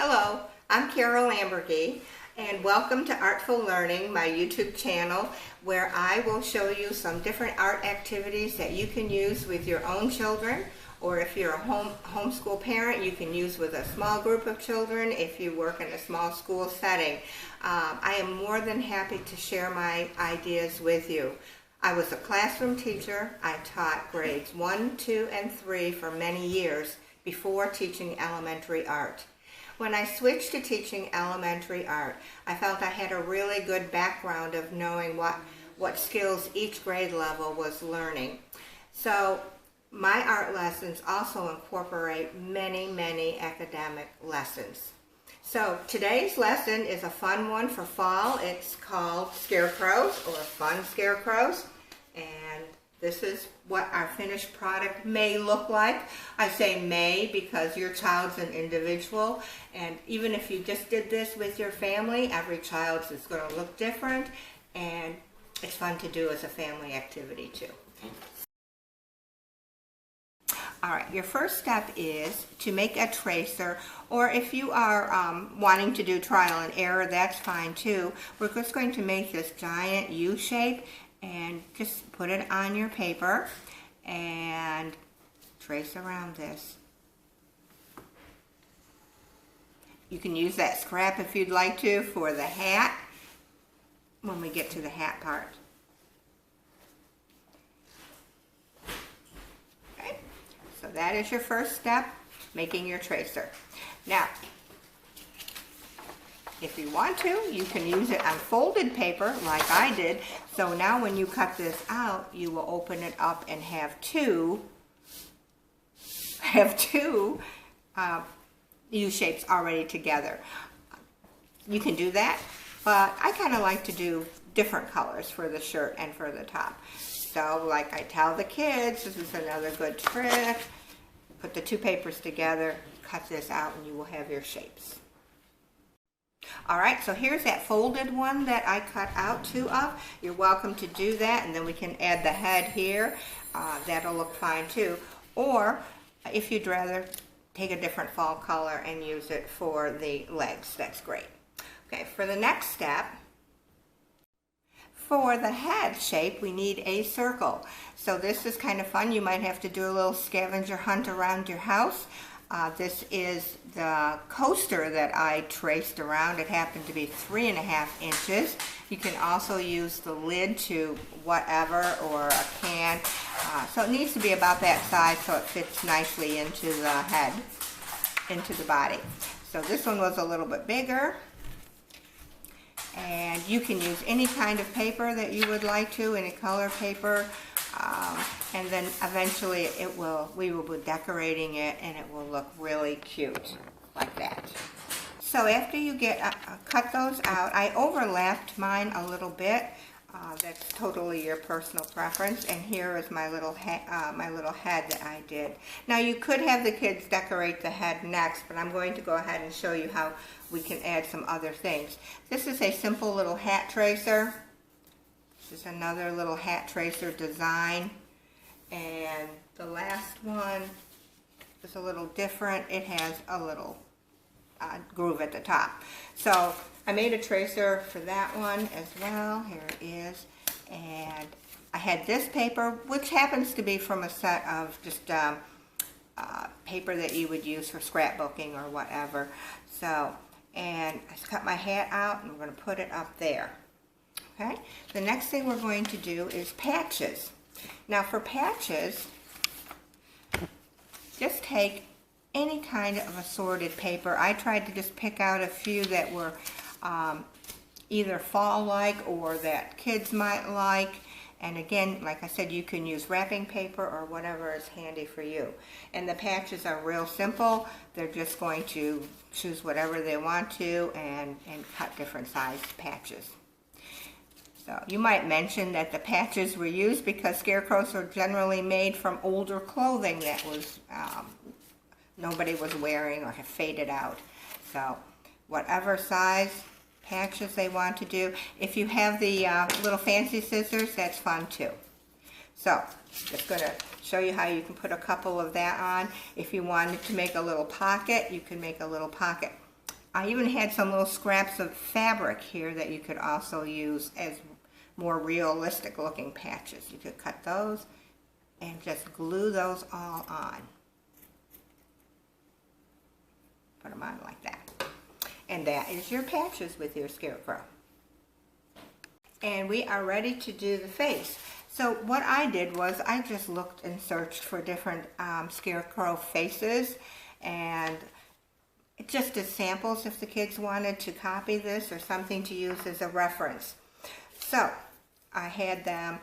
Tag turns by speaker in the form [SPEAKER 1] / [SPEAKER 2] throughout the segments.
[SPEAKER 1] Hello, I'm Carol Lambergy, and welcome to Artful Learning, my YouTube channel, where I will show you some different art activities that you can use with your own children, or if you're a homeschool parent, you can use with a small group of children if you work in a small school setting. I am more than happy to share my ideas with you. I was a classroom teacher. I taught grades 1, 2, and 3 for many years before teaching elementary art. When I switched to teaching elementary art, I felt I had a really good background of knowing what skills each grade level was learning. So my art lessons also incorporate many academic lessons. So today's lesson is a fun one for fall. It's called Scarecrows, or Fun Scarecrows. And this is what our finished product may look like. I say may because your child's an individual, and even if you just did this with your family, every child is going to look different, and it's fun to do as a family activity too. Alright, your first step is to make a tracer, or if you are wanting to do trial and error, that's fine too. We're just going to make this giant U shape and just put it on your paper and trace around this. You can use that scrap if you'd like to for the hat when we get to the hat part. Okay, so that is your first step, making your tracer. Now, if you want to, you can use it on folded paper like I did. So now when you cut this out, you will open it up and have two U-shapes already together. You can do that, but I kind of like to do different colors for the shirt and for the top. So like I tell the kids, this is another good trick. Put the two papers together, cut this out, and you will have your shapes. Alright, so here's that folded one that I cut out two of. You're welcome to do that, and then we can add the head here. That'll look fine too. Or if you'd rather take a different fall color and use it for the legs, that's great. Okay, for the next step, for the head shape, we need a circle. So this is kind of fun. You might have to do a little scavenger hunt around your house. This is the coaster that I traced around. It happened to be 3.5 inches. You can also use the lid to whatever, or a can. So it needs to be about that size so it fits nicely into the head, into the body. So this one was a little bit bigger. And you can use any kind of paper that you would like to, any color paper. And then eventually we will be decorating it, and it will look really cute like that. So after you cut those out, I overlapped mine a little bit. That's totally your personal preference. And here is my little head that I did. Now you could have the kids decorate the head next, but I'm going to go ahead and show you how we can add some other things. This is a simple little hat tracer. This is another little hat tracer design. And the last one is a little different. It has a little groove at the top. So I made a tracer for that one as well. Here it is. And I had this paper, which happens to be from a set of just paper that you would use for scrapbooking or whatever. So, and I cut my hat out, and we're going to put it up there. Okay. The next thing we're going to do is patches. Now for patches, just take any kind of assorted paper. I tried to just pick out a few that were either fall-like or that kids might like. And again, like I said, you can use wrapping paper or whatever is handy for you. And the patches are real simple. They're just going to choose whatever they want to and cut different sized patches. So you might mention that the patches were used because scarecrows are generally made from older clothing that was nobody was wearing or had faded out. So whatever size patches they want to do. If you have the little fancy scissors, that's fun too. So just going to show you how you can put a couple of that on. If you wanted to make a little pocket, you can make a little pocket I even had some little scraps of fabric here that you could also use as more realistic looking patches. You could cut those and just glue those all on. Put them on like that. And that is your patches with your scarecrow. And we are ready to do the face. So what I did was I just looked and searched for different scarecrow faces, and just as samples if the kids wanted to copy this or something to use as a reference. So I had them,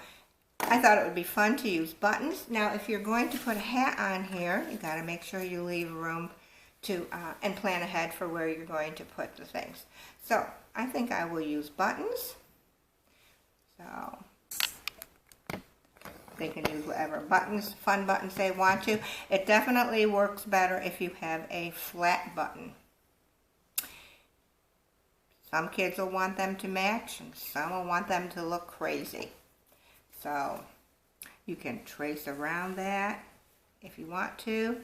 [SPEAKER 1] I thought it would be fun to use buttons. Now if you're going to put a hat on here, you got to make sure you leave room to and plan ahead for where you're going to put the things. So I think I will use buttons. So they can use whatever buttons, fun buttons they want to. It definitely works better if you have a flat button. Some kids will want them to match and some will want them to look crazy. So you can trace around that if you want to.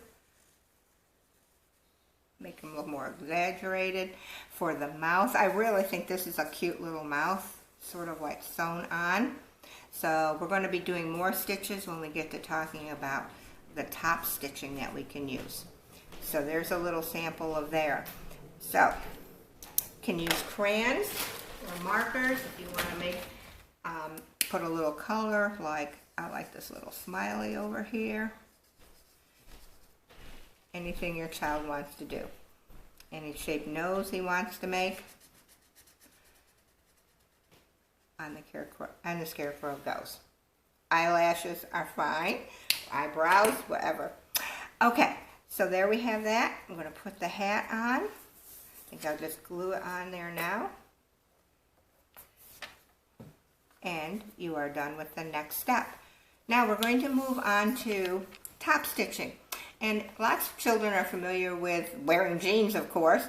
[SPEAKER 1] Make them look more exaggerated. For the mouth, I really think this is a cute little mouth, sort of like sewn on. So we're going to be doing more stitches when we get to talking about the top stitching that we can use. So there's a little sample of there. So you can use crayons or markers if you want to make, put a little color, like I like this little smiley over here. Anything your child wants to do. Any shaped nose he wants to make. On the scarecrow goes. Eyelashes are fine. Eyebrows, whatever. Okay, so there we have that. I'm going to put the hat on. I think I'll just glue it on there now. And you are done with the next step. Now we're going to move on to top stitching. And lots of children are familiar with wearing jeans, of course,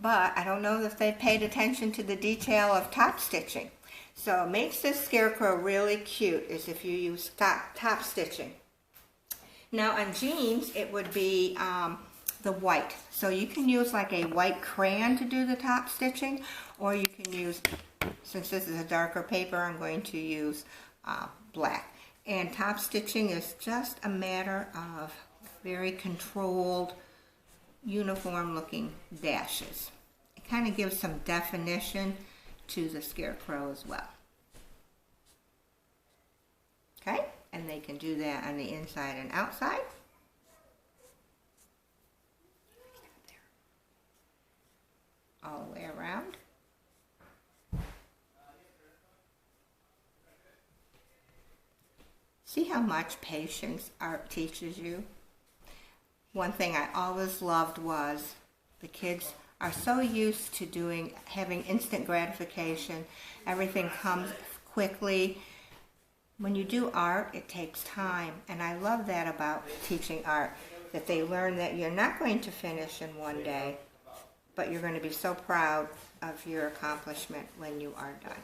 [SPEAKER 1] but I don't know if they've paid attention to the detail of top stitching. So what makes this scarecrow really cute is if you use top stitching. Now on jeans, it would be the white. So you can use like a white crayon to do the top stitching, or you can use, since this is a darker paper, I'm going to use black. And top stitching is just a matter of very controlled, uniform looking dashes. It kind of gives some definition to the scarecrow as well. Okay, and they can do that on the inside and outside. All the way around. See how much patience art teaches you? One thing I always loved was the kids are so used to having instant gratification. Everything comes quickly. When you do art, it takes time. And I love that about teaching art, that they learn that you're not going to finish in one day, but you're going to be so proud of your accomplishment when you are done.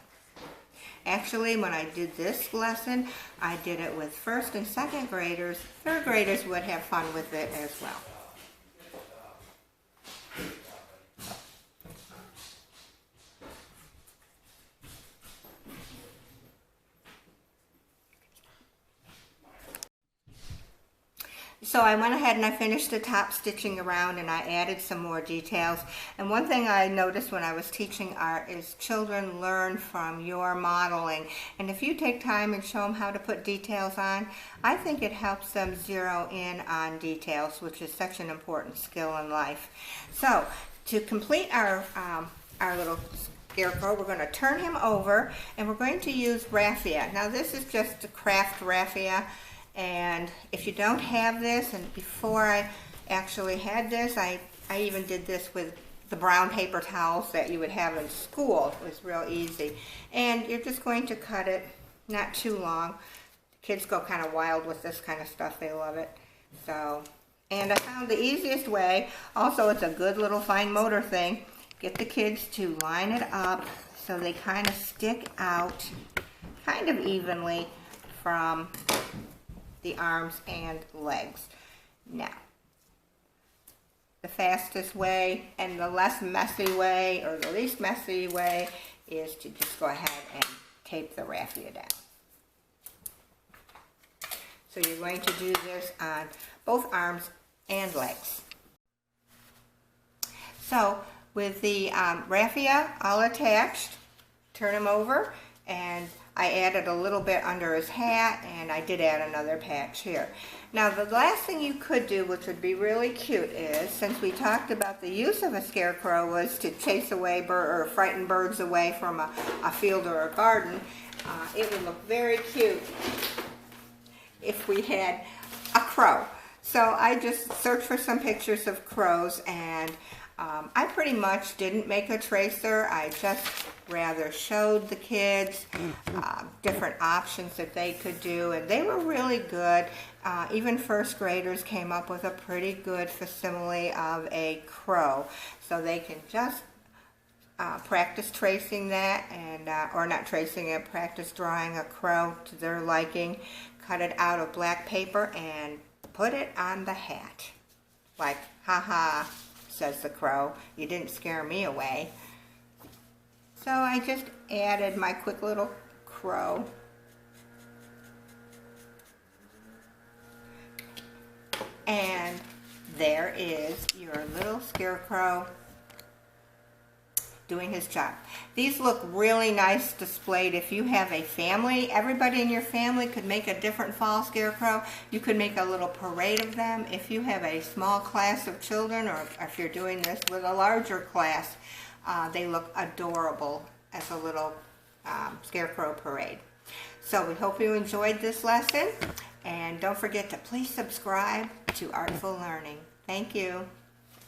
[SPEAKER 1] Actually, when I did this lesson, I did it with first and second graders. Third graders would have fun with it as well. So I went ahead and I finished the top stitching around, and I added some more details. And one thing I noticed when I was teaching art is children learn from your modeling. And if you take time and show them how to put details on, I think it helps them zero in on details, which is such an important skill in life. So to complete our little scarecrow, we're going to turn him over, and we're going to use raffia. Now this is just a craft raffia. And if you don't have this, and before I actually had this, I even did this with the brown paper towels that you would have in school. It was real easy. And you're just going to cut it, not too long. Kids go kind of wild with this kind of stuff. They love it. So, and I found the easiest way, also it's a good little fine motor thing, get the kids to line it up so they kind of stick out kind of evenly from the arms and legs. Now, the fastest way and the less messy way, or the least messy way, is to just go ahead and tape the raffia down. So you're going to do this on both arms and legs. So with the raffia all attached, turn him over, and I added a little bit under his hat, and I did add another patch here. Now the last thing you could do, which would be really cute, is, since we talked about the use of a scarecrow was to chase away or frighten birds away from a field or a garden, it would look very cute if we had a crow. So I just searched for some pictures of crows, and I pretty much didn't make a tracer. I just rather showed the kids different options that they could do, and they were really good. Even first graders came up with a pretty good facsimile of a crow. So they can just practice tracing that, and or not tracing it, practice drawing a crow to their liking, cut it out of black paper, and put it on the hat. Like, haha, says the crow, you didn't scare me away. So I just added my quick little crow. And there is your little scarecrow doing his job. These look really nice displayed. If you have a family, everybody in your family could make a different fall scarecrow. You could make a little parade of them. If you have a small class of children, or if you're doing this with a larger class, they look adorable as a little scarecrow parade. So we hope you enjoyed this lesson, and don't forget to please subscribe to Artful Learning. Thank you.